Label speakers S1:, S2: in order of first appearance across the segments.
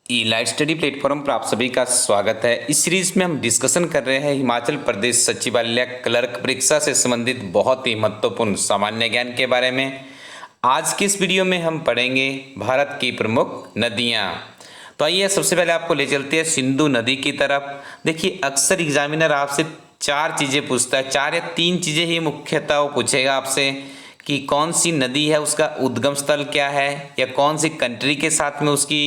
S1: ई light study platform पर आप सभी का स्वागत है। इस सीरीज में हम डिस्कशन कर रहे हैं हिमाचल प्रदेश सचिवालय क्लर्क परीक्षा से संबंधित बहुत ही महत्वपूर्ण सामान्य ज्ञान के बारे में। आज की इस वीडियो में हम पढ़ेंगे भारत की प्रमुख नदियाँ। तो आइए सबसे पहले आपको ले चलते हैं सिंधु नदी की तरफ। देखिए अक्सर एग्जामिनर आपसे चार चीज़ें पूछता है, चार या तीन चीज़ें ही मुख्यतः वो पूछेगा आपसे कि कौन सी नदी है, उसका उद्गम स्थल क्या है, या कौन सी कंट्री के साथ में उसकी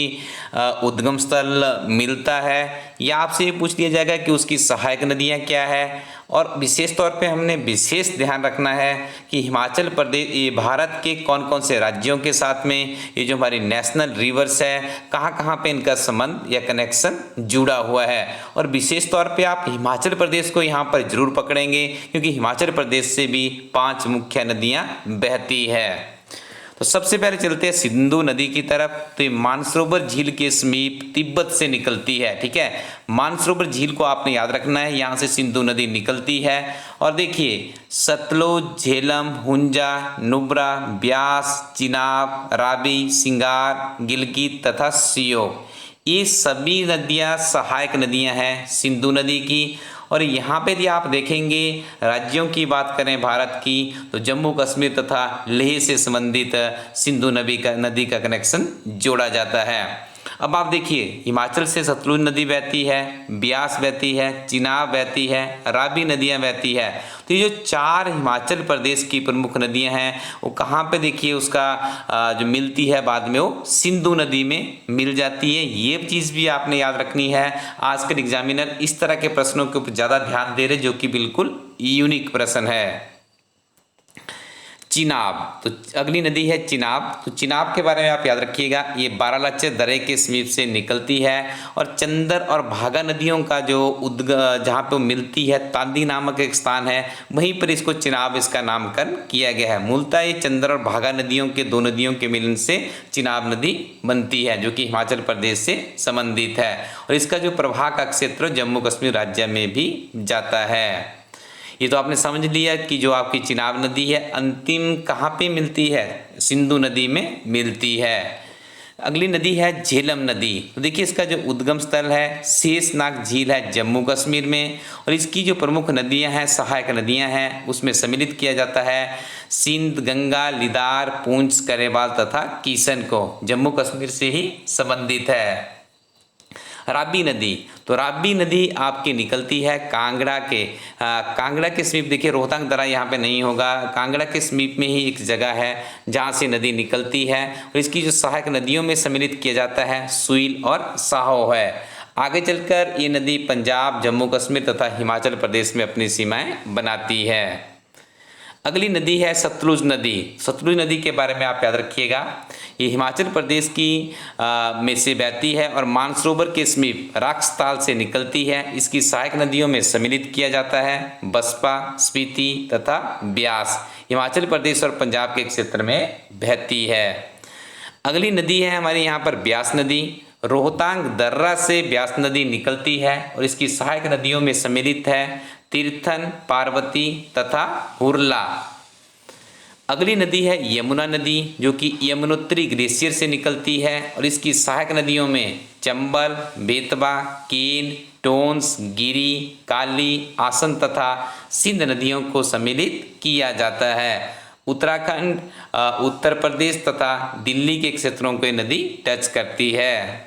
S1: उद्गम स्थल मिलता है, या आपसे ये पूछ लिया जाएगा कि उसकी सहायक नदियाँ क्या है। और विशेष तौर पे हमने विशेष ध्यान रखना है कि हिमाचल प्रदेश ये भारत के कौन कौन से राज्यों के साथ में ये जो हमारी नेशनल रिवर्स है कहाँ कहाँ पे इनका संबंध या कनेक्शन जुड़ा हुआ है। और विशेष तौर पे आप हिमाचल प्रदेश को यहाँ पर जरूर पकड़ेंगे क्योंकि हिमाचल प्रदेश से भी 5 मुख्य नदियाँ बहती है। तो सबसे पहले चलते हैं सिंधु नदी की तरफ। तो ये मानसरोवर झील के समीप तिब्बत से निकलती है। ठीक है, मानसरोवर झील को आपने याद रखना है, यहाँ से सिंधु नदी निकलती है। और देखिए सतलुज, झेलम, हुंजा, नुब्रा, ब्यास, चिनाब, रावी, सिंगार, गिलगित तथा सियो, ये सभी नदियाँ सहायक नदियाँ हैं सिंधु नदी की। और यहाँ पे यदि आप देखेंगे राज्यों की बात करें भारत की, तो जम्मू कश्मीर तथा लेह से संबंधित सिंधु नदी का कनेक्शन जोड़ा जाता है। अब आप देखिए हिमाचल से सतलुज नदी बहती है, ब्यास बहती है, चिनाब बहती है, रावी नदियाँ बहती है। तो ये जो 4 हिमाचल प्रदेश की प्रमुख नदियाँ हैं वो कहाँ पे देखिए उसका जो मिलती है बाद में वो सिंधु नदी में मिल जाती है। ये चीज़ भी आपने याद रखनी है। आजकल एग्जामिनर इस तरह के प्रश्नों के ऊपर ज़्यादा ध्यान दे रहे जो कि बिल्कुल यूनिक प्रश्न है। चिनाब, तो अगली नदी है चिनाब। तो चिनाब के बारे में आप याद रखिएगा, ये बारालाचे दर्रे के समीप से निकलती है। और चंदर और भागा नदियों का जो जहाँ पे मिलती है तांदी नामक एक स्थान है, वहीं पर इसको चिनाब इसका नामकरण किया गया है। मूलतः ये चंदर और भागा नदियों के दो नदियों के मिलन से चिनाब नदी बनती है जो कि हिमाचल प्रदेश से संबंधित है। और इसका जो प्रवाह का क्षेत्र जम्मू कश्मीर राज्य में भी जाता है। ये तो आपने समझ लिया कि जो आपकी चिनाब नदी है अंतिम कहाँ पे मिलती है, सिंधु नदी में मिलती है। अगली नदी है झेलम नदी। तो देखिए इसका जो उद्गम स्थल है शेषनाग झील है जम्मू कश्मीर में। और इसकी जो प्रमुख नदियां हैं सहायक नदियां हैं उसमें सम्मिलित किया जाता है सिंध, गंगा, लिदार, पूंछ, करेवाल तथा किशन को, जम्मू कश्मीर से ही संबंधित है। रावी नदी, तो रावी नदी आपकी निकलती है कांगड़ा के समीप। देखिए रोहतांग दर्रा यहाँ पे नहीं होगा, कांगड़ा के समीप में ही एक जगह है जहाँ से नदी निकलती है। और इसकी जो सहायक नदियों में सम्मिलित किया जाता है सुईल और साहो है। आगे चलकर ये नदी पंजाब, जम्मू कश्मीर तथा हिमाचल प्रदेश में अपनी सीमाएं बनाती है। अगली नदी है सतलुज नदी। सतलुज नदी के बारे में आप याद रखिएगा, ये हिमाचल प्रदेश की में से बहती है और मानसरोवर के समीप राक्षताल से निकलती है। इसकी सहायक नदियों में सम्मिलित किया जाता है बसपा, स्पीति तथा ब्यास। हिमाचल प्रदेश और पंजाब के क्षेत्र में बहती है। अगली नदी है हमारी यहाँ पर ब्यास नदी। रोहतांग दर्रा से ब्यास नदी निकलती है और इसकी सहायक नदियों में सम्मिलित है तीर्थन, पार्वती तथा हुरला। अगली नदी है यमुना नदी जो कि यमुनोत्री ग्लेशियर से निकलती है और इसकी सहायक नदियों में चंबल, बेतवा, केन, टोंस, गिरी, काली, आसन तथा सिंध नदियों को सम्मिलित किया जाता है। उत्तराखंड, उत्तर प्रदेश तथा दिल्ली के क्षेत्रों को ये नदी टच करती है।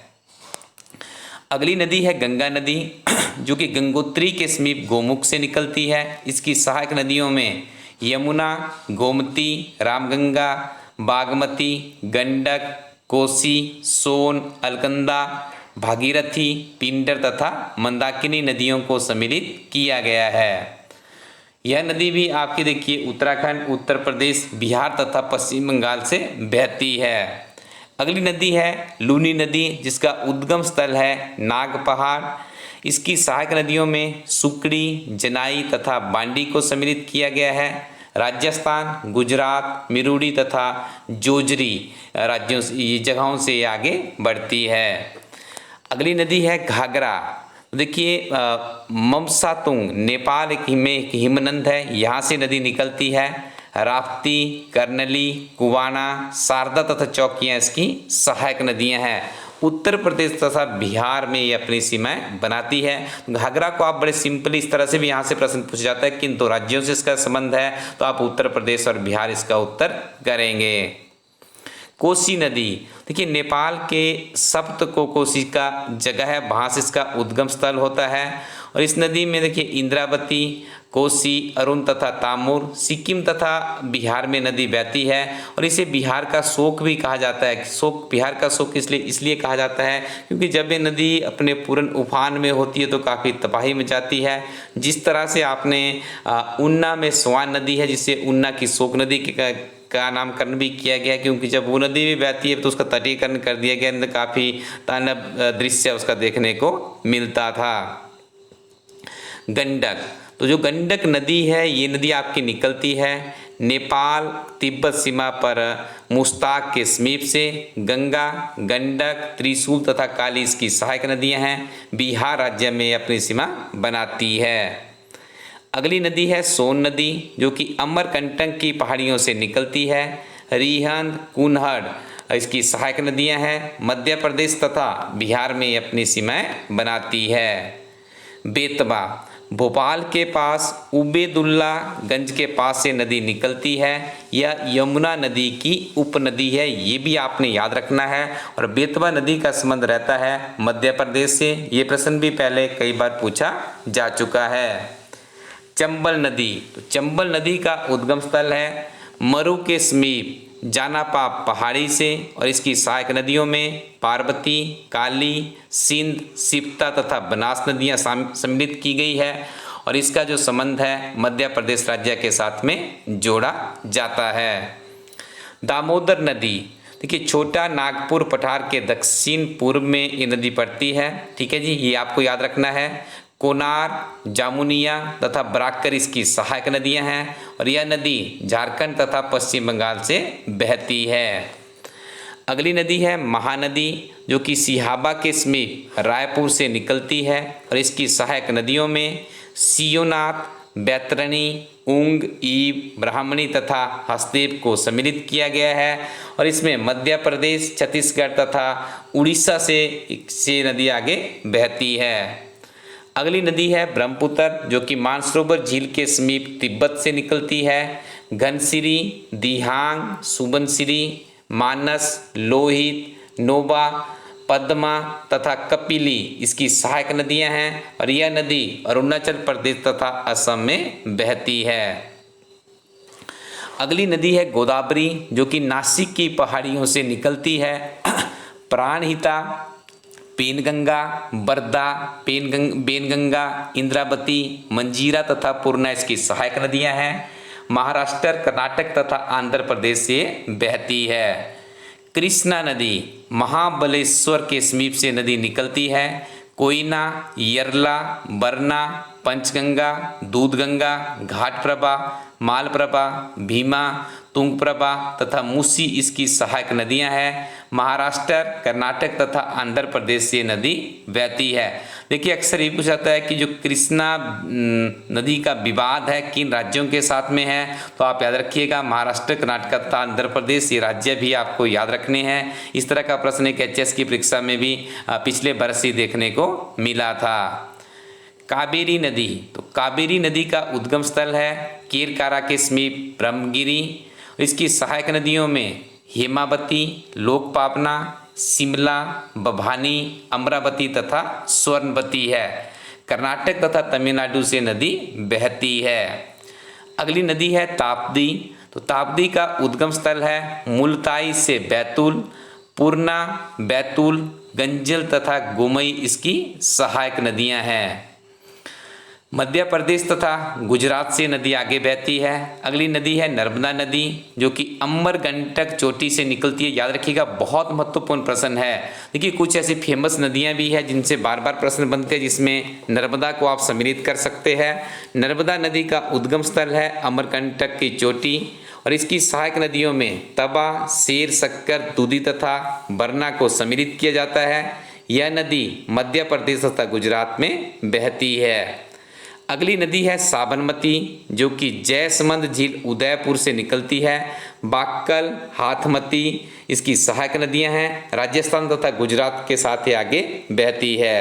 S1: अगली नदी है गंगा नदी जो कि गंगोत्री के समीप गोमुख से निकलती है। इसकी सहायक नदियों में यमुना, गोमती, रामगंगा, बागमती, गंडक, कोसी, सोन, अलकनंदा, भागीरथी, पिंडर तथा मंदाकिनी नदियों को सम्मिलित किया गया है। यह नदी भी आपकी देखिए उत्तराखंड, उत्तर प्रदेश, बिहार तथा पश्चिम बंगाल से बहती है। अगली नदी है लूनी नदी जिसका उद्गम स्थल है नाग पहाड़। इसकी सहायक नदियों में सुकड़ी, जनाई तथा बांडी को सम्मिलित किया गया है। राजस्थान, गुजरात, मिरूडी तथा जोजरी राज्यों से ये जगहों से आगे बढ़ती है। अगली नदी है घाघरा। देखिए ममसातुंग नेपाल में एक हिमनद है, यहाँ से नदी निकलती है। राप्ती, कर्नली, कुवाना, शारदा तथा चौकियाँ इसकी सहायक नदियाँ हैं। उत्तर प्रदेश तथा बिहार में ये अपनी सीमाएं बनाती है। घाघरा को आप बड़े सिंपली इस तरह से भी यहाँ से प्रश्न पूछा जाता है किन दो राज्यों से इसका संबंध है, तो आप उत्तर प्रदेश और बिहार इसका उत्तर करेंगे। कोसी नदी, देखिए नेपाल के सप्तकोशी का जगह है, वहाँ से इसका उद्गम स्थल होता है। और इस नदी में देखिए इंद्रावती, कोसी, अरुण तथा तामुर, सिक्किम तथा बिहार में नदी बहती है। और इसे बिहार का शोक भी कहा जाता है। शोक, बिहार का शोक इसलिए कहा जाता है क्योंकि जब ये नदी अपने पूर्ण उफान में होती है तो काफ़ी तबाही में जाती है। जिस तरह से आपने उन्ना में स्वान नदी है जिसे उन्ना की शोक नदी का नामकरण भी किया गया है, क्योंकि जब वो नदी भी बहती है तो उसका तटीकरण कर दिया गया, काफ़ी तानब दृश्य उसका देखने को मिलता था। गंडक, तो जो गंडक नदी है ये नदी आपकी निकलती है नेपाल तिब्बत सीमा पर मुश्ताक के समीप से। गंगा, गंडक, त्रिशूल तथा काली इसकी सहायक नदियां हैं। बिहार राज्य में अपनी सीमा बनाती है। अगली नदी है सोन नदी जो कि अमरकंटक की पहाड़ियों से निकलती है। रिहंद, कुनहड़ इसकी सहायक नदियां हैं। मध्य प्रदेश तथा बिहार में अपनी सीमाएं बनाती है। बेतवा, भोपाल के पास उबेदुल्लागंज के पास से नदी निकलती है। यह यमुना नदी की उपनदी है, ये भी आपने याद रखना है। और बेतवा नदी का संबंध रहता है मध्य प्रदेश से। ये प्रश्न भी पहले कई बार पूछा जा चुका है। चंबल नदी, तो चंबल नदी का उद्गम स्थल है मरु के समीप जानापा पहाड़ी से। और इसकी सहायक नदियों में पार्वती, काली, सिंध, सिप्ता तथा बनास नदियां सम्मिलित की गई है। और इसका जो संबंध है मध्य प्रदेश राज्य के साथ में जोड़ा जाता है। दामोदर नदी, देखिए छोटा नागपुर पठार के दक्षिण पूर्व में ये नदी पड़ती है। ठीक है जी, ये आपको याद रखना है। कोनार, जामुनिया तथा बराकर इसकी सहायक नदियां हैं। और यह नदी झारखंड तथा पश्चिम बंगाल से बहती है। अगली नदी है महानदी जो कि सिहाबा के समीप रायपुर से निकलती है। और इसकी सहायक नदियों में सियोनाथ, बैतरणी, उंग, ईब, ब्राह्मणी तथा हसदेव को सम्मिलित किया गया है। और इसमें मध्य प्रदेश, छत्तीसगढ़ तथा उड़ीसा से नदी आगे बहती है। अगली नदी है ब्रह्मपुत्र जो कि मानसरोवर झील के समीप तिब्बत से निकलती है। घनसिरी, दिहांग, सुबनसिरी, मानस, लोहित, नोबा, पद्मा तथा कपिली इसकी सहायक नदियां हैं। और यह नदी अरुणाचल प्रदेश तथा असम में बहती है। अगली नदी है गोदावरी जो कि नासिक की पहाड़ियों से निकलती है। प्राणहिता, पेनगंगा, बरदा, बेनगंगा, इंद्रावती, मंजीरा तथा पूर्णा इसकी सहायक नदियां हैं। महाराष्ट्र, कर्नाटक तथा आंध्र प्रदेश से बहती है। कृष्णा नदी महाबलेश्वर के समीप से नदी निकलती है। कोयना, यरला, बरना, पंचगंगा, दूधगंगा, घाटप्रभा, मालप्रभा, भीमा, तुंगप्रभा तथा मूसी इसकी सहायक नदियां हैं। महाराष्ट्र, कर्नाटक तथा आंध्र प्रदेश से नदी बहती है। देखिए अक्सर ये पूछा जाता है कि जो कृष्णा नदी का विवाद है किन राज्यों के साथ में है, तो आप याद रखिएगा महाराष्ट्र, कर्नाटक तथा आंध्र प्रदेश, ये राज्य भी आपको याद रखने हैं। इस तरह का प्रश्न एक एचएस की परीक्षा में भी पिछले वर्ष ही देखने को मिला था। कावेरी नदी, तो कावेरी नदी का उद्गम स्थल है केरकारा के समीप ब्रह्मगिरी। इसकी सहायक नदियों में हेमावती, लोकपावना, शिमला, बभानी, अमरावती तथा स्वर्णवती है। कर्नाटक तथा तमिलनाडु से नदी बहती है। अगली नदी है ताप्ती, तो ताप्ती का उद्गम स्थल है मुलताई से बैतूल। पूर्णा, बैतूल, गंजल तथा गोमई इसकी सहायक नदियां हैं। मध्य प्रदेश तथा गुजरात से नदी आगे बहती है। अगली नदी है नर्मदा नदी जो कि अमरकंटक चोटी से निकलती है। याद रखिएगा बहुत महत्वपूर्ण प्रश्न है। देखिए कुछ ऐसी फेमस नदियां भी हैं जिनसे बार बार प्रश्न बनते हैं, जिसमें नर्मदा को आप सम्मिलित कर सकते हैं। नर्मदा नदी का उद्गम स्थल है अमरकंटक की चोटी। और इसकी सहायक नदियों में तवा, शेर शक्कर, दूधी तथा बरना को सम्मिलित किया जाता है। यह नदी मध्य प्रदेश तथा गुजरात में बहती है। अगली नदी है साबरमती, जो कि जयसमंद झील उदयपुर से निकलती है। बाक्कल, हाथमती इसकी सहायक नदियां हैं। राजस्थान तथा गुजरात के साथ ही आगे बहती है।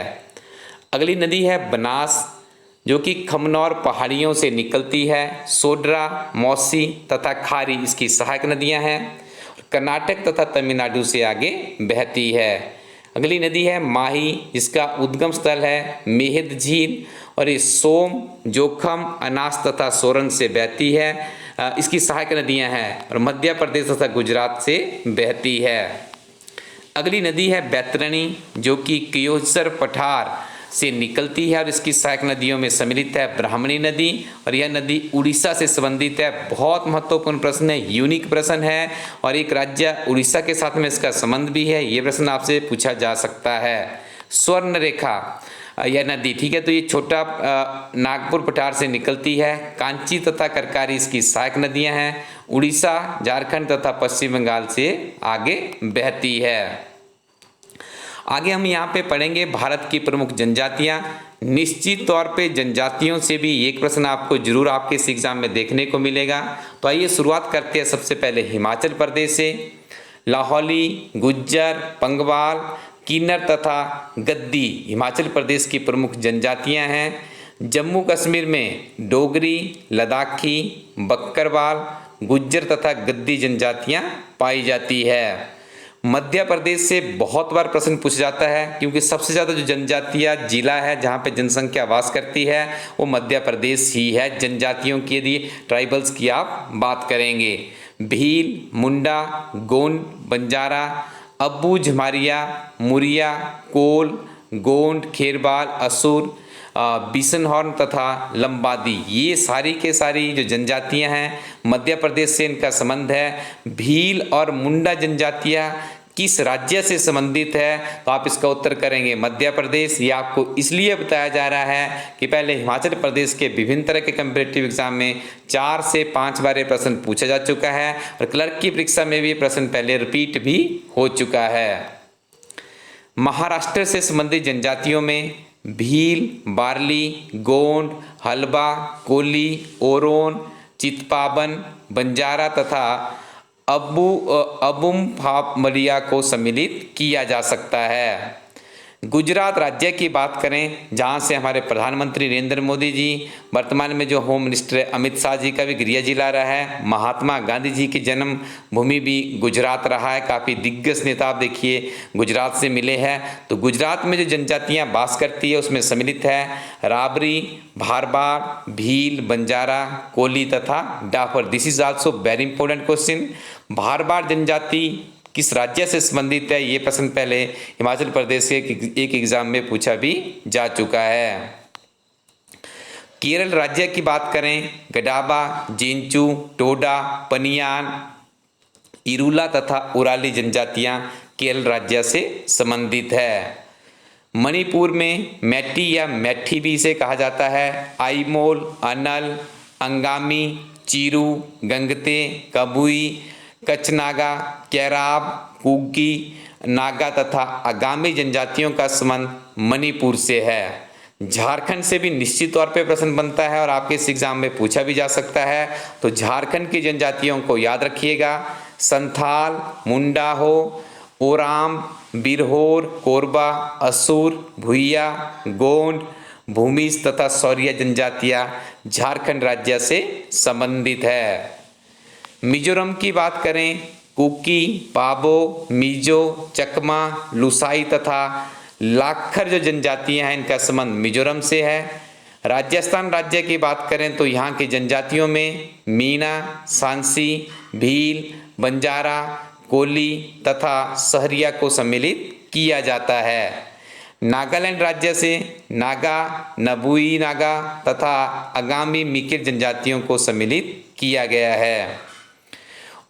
S1: अगली नदी है बनास, जो कि खमनौर पहाड़ियों से निकलती है। सोड्रा, मौसी तथा खारी इसकी सहायक नदियां हैं। कर्नाटक तथा तमिलनाडु से आगे बहती है। अगली नदी है माही, जिसका उद्गम स्थल है मेहद झील और ये सोम, जोखम, अनास तथा सोरन से बहती है। इसकी सहायक नदियां हैं और मध्य प्रदेश तथा गुजरात से बहती है। अगली नदी है बैतरणी, जो कि क्योंझर पठार से निकलती है और इसकी सहायक नदियों में सम्मिलित है ब्राह्मणी नदी, और यह नदी उड़ीसा से संबंधित है। बहुत महत्वपूर्ण प्रश्न है, यूनिक प्रश्न है, और एक राज्य उड़ीसा के साथ में इसका संबंध भी है। ये प्रश्न आपसे पूछा जा सकता है। स्वर्ण रेखा यह नदी, ठीक है, तो ये छोटा नागपुर पठार से निकलती है। कांची तथा करकारी इसकी सहायक नदियां हैं। उड़ीसा, झारखंड तथा पश्चिम बंगाल से आगे बहती है। आगे हम यहाँ पे पढ़ेंगे भारत की प्रमुख जनजातियाँ। निश्चित तौर पे जनजातियों से भी एक प्रश्न आपको जरूर आपके इस एग्जाम में देखने को मिलेगा। तो आइए शुरुआत करते हैं सबसे पहले हिमाचल प्रदेश से। लाहौली, गुज्जर, पंगवाल, किन्नर तथा गद्दी हिमाचल प्रदेश की प्रमुख जनजातियाँ हैं। जम्मू कश्मीर में डोगरी, लद्दाखी, बक्करवाल, गुज्जर तथा गद्दी जनजातियाँ पाई जाती है। मध्य प्रदेश से बहुत बार प्रश्न पूछा जाता है, क्योंकि सबसे ज़्यादा जो जनजातियाँ जिला है जहाँ पे जनसंख्या वास करती है वो मध्य प्रदेश ही है। जनजातियों की यदि ट्राइबल्स की आप बात करेंगे, भील, मुंडा, गोंड, बंजारा, अब्बू, झमारिया, मुरिया, कोल, गोंड, खेरबाल, असुर, बिसनहॉर्न तथा लंबादी, ये सारी के सारी जो जनजातियां हैं मध्य प्रदेश से इनका संबंध है। भील और मुंडा जनजातियां किस राज्य से संबंधित है, तो आप इसका उत्तर करेंगे मध्य प्रदेश। ये आपको इसलिए बताया जा रहा है कि पहले हिमाचल प्रदेश के विभिन्न तरह के कम्पिटिटिव एग्जाम में 4 से 5 बार ये प्रश्न पूछा जा चुका है, और क्लर्क की परीक्षा में भी ये प्रश्न पहले रिपीट भी हो चुका है। महाराष्ट्र से संबंधित जनजातियों में भील, बार्ली, गोंड, हलबा, कोली, ओरोन, चितपावन, बंजारा तथा अबुम फामरिया को सम्मिलित किया जा सकता है। गुजरात राज्य की बात करें, जहां से हमारे प्रधानमंत्री नरेंद्र मोदी जी, वर्तमान में जो होम मिनिस्टर अमित शाह जी का भी गृह जिला रहा है। महात्मा गांधी जी की जन्म भूमि भी गुजरात रहा है। काफ़ी दिग्गज नेता आप देखिए गुजरात से मिले हैं। तो गुजरात में जो जनजातियां वास करती है उसमें सम्मिलित है राबरी, भारवार, भील, बंजारा, कोली तथा Dafer. This is also very important question. भारवार जनजाति किस राज्य से संबंधित है, ये प्रश्न पहले हिमाचल प्रदेश के एक एग्जाम में पूछा भी जा चुका है। केरल राज्य की बात करें, गडाबा, जेंचू, टोडा, पनियान, इरूला तथा उराली जनजातियां केरल राज्य से संबंधित है। मणिपुर में मैटी या मैठी भी इसे कहा जाता है। आईमोल, अनल, अंगामी, चीरू, गंगते, कबुई, कचनागा, केराब, कुकी, नागा तथा आगामी जनजातियों का संबंध मणिपुर से है। झारखंड से भी निश्चित तौर पे प्रश्न बनता है और आपके इस एग्जाम में पूछा भी जा सकता है। तो झारखंड की जनजातियों को याद रखिएगा, संथाल, मुंडा हो, ओराम, बिरहोर, कोरबा, असुर, भुइया, गोंड, भूमिज तथा सौरिया जनजातियां झारखंड राज्य से संबंधित है। मिजोरम की बात करें, कुकी, पाबो, मिजो, चकमा, लुसाई तथा लाखर जो जनजातियां हैं इनका संबंध मिजोरम से है। राजस्थान राज्य की बात करें तो यहाँ की जनजातियों में मीना, सांसी, भील, बंजारा, कोली तथा सहरिया को सम्मिलित किया जाता है। नागालैंड राज्य से नागा, नबुई नागा तथा आगामी मिकिर जनजातियों को सम्मिलित किया गया है।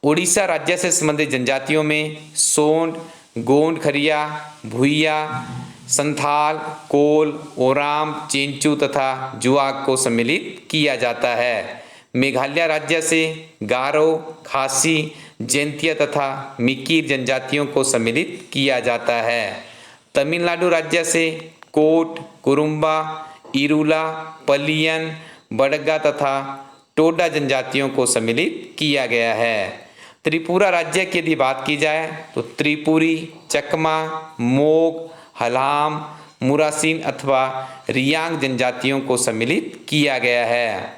S1: उड़ीसा राज्य से संबंधित जनजातियों में सोंड, गोंड खरिया, भुइया, संथाल, कोल, ओराम, चेंचू तथा जुआग को सम्मिलित किया जाता है। मेघालय राज्य से गारो, खासी, जैंतिया तथा मिकीर जनजातियों को सम्मिलित किया जाता है। तमिलनाडु राज्य से कोट, कुरुम्बा, इरुला, पलियन, बड़गा तथा टोडा जनजातियों को सम्मिलित किया गया है। त्रिपुरा राज्य की यदि बात की जाए तो त्रिपुरी, चकमा, मोग, हलाम, मुरासिन अथवा रियांग जनजातियों को सम्मिलित किया गया है।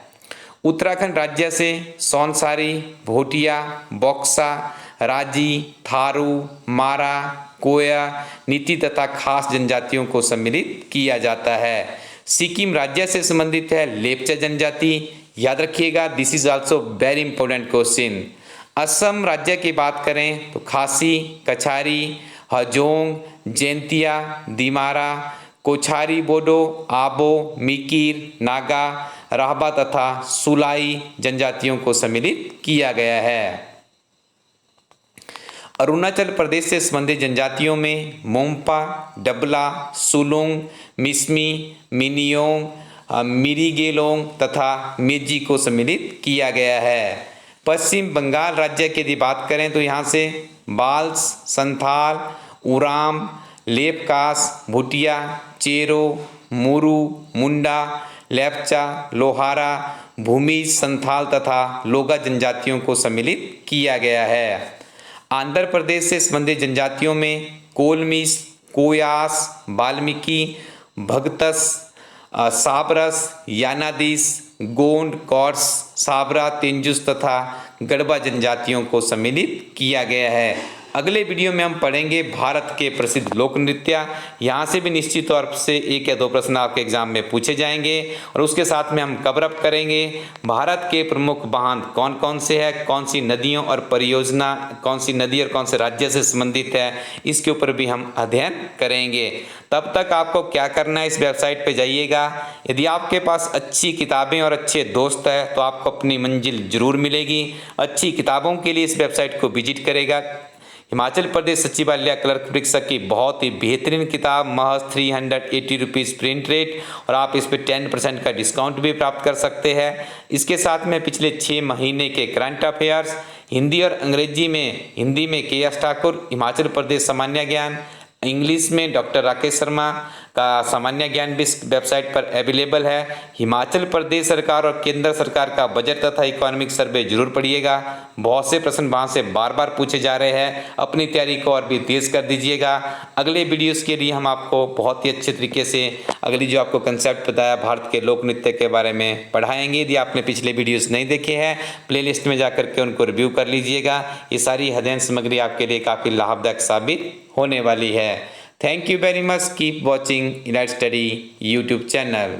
S1: उत्तराखंड राज्य से सौनसारी, भोटिया, बॉक्सा, राजी, थारू, मारा, कोया, नीति तथा खास जनजातियों को सम्मिलित किया जाता है। सिक्किम राज्य से संबंधित है लेप्चा जनजाति, याद रखिएगा, this is also very important question. Assam राज्य की बात करें तो खासी, कछारी, हजोंग, जैंतिया, दिमारा, कोछारी बोडो, आबो, मिकिर, नागा, राहबा तथा सुलाई जनजातियों को सम्मिलित किया गया है। अरुणाचल प्रदेश से संबंधित जनजातियों में मोम्पा, डबला, सुलुंग, मिस्मी, मिनियोंग, मिरीगेलोंग तथा मेजी को सम्मिलित किया गया है। पश्चिम बंगाल राज्य की यदि बात करें तो यहाँ से बाल्स, संथाल, उराम, लेपकास, भुटिया, चेरो, मुरु, मुंडा, लेप्चा, लोहारा, भूमि, संथाल तथा लोगा जनजातियों को सम्मिलित किया गया है। आंध्र प्रदेश से संबंधित जनजातियों में कोलमिस, कोयास, वाल्मीकि, भगतस, साबरस, यानादिस, गोंड, कॉर्स, साबरा, तेंजुस तथा गढ़वा जनजातियों को सम्मिलित किया गया है। अगले वीडियो में हम पढ़ेंगे भारत के प्रसिद्ध लोक नृत्य। यहाँ से भी निश्चित तौर से 1 या 2 प्रश्न आपके एग्जाम में पूछे जाएंगे और उसके साथ में हम कवर अप करेंगे भारत के प्रमुख बांध कौन कौन से है, कौन सी नदियों और परियोजना, कौन सी नदी और कौन से राज्य से संबंधित है, इसके ऊपर भी हम अध्ययन करेंगे। तब तक आपको क्या करना है, इस वेबसाइट पे जाइएगा। यदि आपके पास अच्छी किताबें और अच्छे दोस्त है तो आपको अपनी मंजिल जरूर मिलेगी। अच्छी किताबों के लिए इस वेबसाइट को विजिट करेगा। हिमाचल प्रदेश सचिवालय क्लर्क परीक्षा की बहुत ही बेहतरीन किताब, महज 380 रुपीज़ प्रिंट रेट, और आप इस पर 10% का डिस्काउंट भी प्राप्त कर सकते हैं। इसके साथ में पिछले 6 महीने के करंट अफेयर्स हिंदी और अंग्रेजी में, हिंदी में के.एस. ठाकुर, हिमाचल प्रदेश सामान्य ज्ञान, इंग्लिश में डॉक्टर राकेश शर्मा का सामान्य ज्ञान भी इस वेबसाइट पर अवेलेबल है। हिमाचल प्रदेश सरकार और केंद्र सरकार का बजट तथा इकोनॉमिक सर्वे जरूर पढ़िएगा। बहुत से प्रश्न वहाँ से बार बार पूछे जा रहे हैं, अपनी तैयारी को और भी तेज कर दीजिएगा। अगले वीडियोस के लिए हम आपको बहुत ही अच्छे तरीके से अगली जो आपको कंसेप्ट बताया भारत के लोक नृत्य के बारे में पढ़ाएंगे। यदि आपने पिछले वीडियोस नहीं देखे हैं, प्लेलिस्ट में जाकर के उनको रिव्यू कर लीजिएगा। ये सारी अध्ययन सामग्री आपके लिए काफ़ी लाभदायक साबित होने वाली है। Thank you very much. Keep watching Elite Study YouTube channel.